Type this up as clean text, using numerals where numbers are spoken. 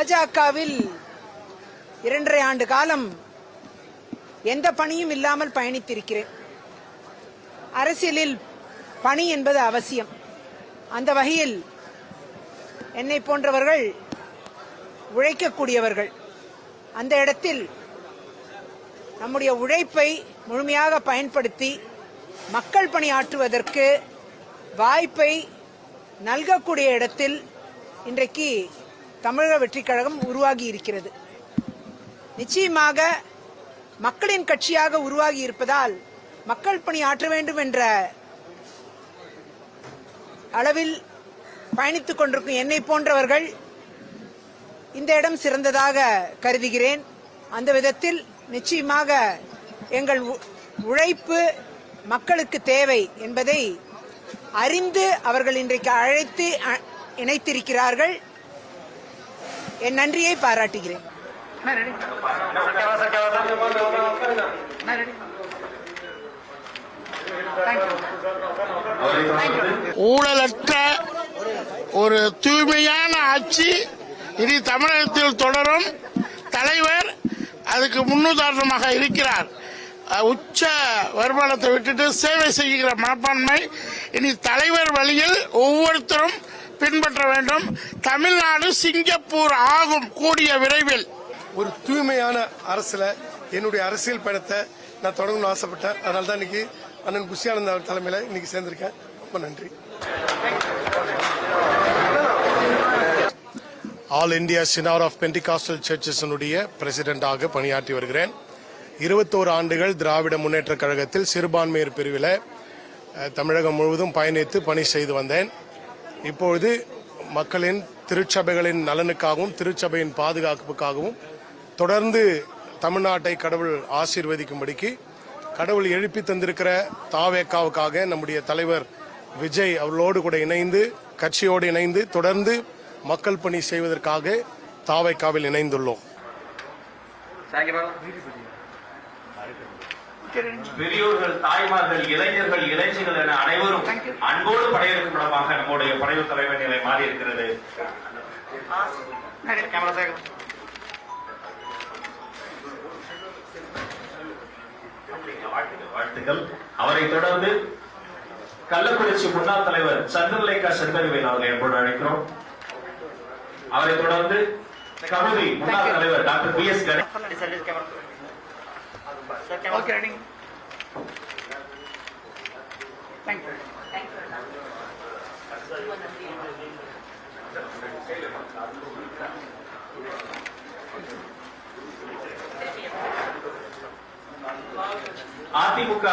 பாஜகவில் 2.5 ஆண்டு காலம் எந்த பணியும் இல்லாமல் பயணித்திருக்கிறேன். அரசியலில் பணி என்பது அவசியம். அந்த வகையில் என்னை போன்றவர்கள் உழைக்கக்கூடியவர்கள். அந்த இடத்தில் நம்முடைய உழைப்பை முழுமையாக பயன்படுத்தி மக்கள் பணியாற்றுவதற்கு வாய்ப்பை நல்கக்கூடிய இடத்தில் இன்றைக்கு தமிழக வெற்றிக் கழகம் உருவாகி இருக்கிறது. நிச்சயமாக மக்களின் கட்சியாக உருவாகி இருப்பதால் மக்கள் பணி ஆற்ற வேண்டும் என்ற அளவில் பயணித்துக் கொண்டிருக்கும் என்னை போன்றவர்கள் இந்த இடம் சிறந்ததாக கருதுகிறேன். அந்த விதத்தில் நிச்சயமாக எங்கள் உழைப்பு மக்களுக்கு தேவை என்பதை அறிந்து அவர்கள் இன்றைக்கு அழைத்து இணைத்திருக்கிறார்கள். என் நன்றியை பாராட்டுகிறேன். ஊழலற்ற ஒரு தூய்மையான ஆட்சி இனி தமிழகத்தில் தொடரும். தலைவர் அதுக்கு முன்னுதாரணமாக இருக்கிறார். உச்ச வருமானத்தை விட்டுட்டு சேவை செய்கிற மனப்பான்மை இனி தலைவர் வழியில் ஒவ்வொருத்தரும் பின்பற்ற வேண்டும். தமிழ்நாடு சிங்கப்பூர் ஆகும் கூடிய விரைவில். ஒரு தூய்மையான அரசுல என்னுடைய அரசியல் பயணத்தை நான் தொடங்கணும்னு ஆசைப்பட்டேன். அதனால தான் இன்னைக்கு அண்ணன் புஷி ஆனந்த் அவர் தலைமையில இன்னைக்கு சேர்ந்திருக்கேன். ரொம்ப நன்றி. All India synod of Pentecostal churches பிரசிடென்டாக பணியாற்றி வருகிறேன். 21 ஆண்டுகள் திராவிட முன்னேற்ற கழகத்தில் சிறுபான்மையர் பிரிவில் தமிழகம் முழுவதும் பயணித்து பணி செய்து வந்தேன். இப்பொழுது மக்களின் திருச்சபைகளின் நலனுக்காகவும் திருச்சபையின் பாதுகாப்புக்காகவும் தொடர்ந்து தமிழ்நாட்டை கடவுள் ஆசீர்வதிக்கும்படிக்கு கடவுள் எழுப்பி தந்திருக்கிற தாவேக்காவுக்காக நம்முடைய தலைவர் விஜய் அவர்களோடு கூட இணைந்து கட்சியோடு இணைந்து தொடர்ந்து மக்கள் பணி செய்வதற்காக தாவேக்காவில் இணைந்துள்ளோம். பெரியோர்கள், தாய்மார்கள், இளைஞர்கள், இளைஞர்கள் என அனைவரும் அன்போடு படையெடுக்கும் இடமாக நம்முடைய படைவு தலைவர் நிலை மாறி இருக்கிறது. வாழ்த்துக்கள். அவரை தொடர்ந்து கள்ளக்குறிச்சி முன்னாள் தலைவர் சந்திரலேகா செந்தவிவேல் அவர்களை என்போடு அழைக்கிறோம். அவரை தொடர்ந்து கமுதி முன்னாள் தலைவர் டாக்டர் பி எஸ் அதிமுக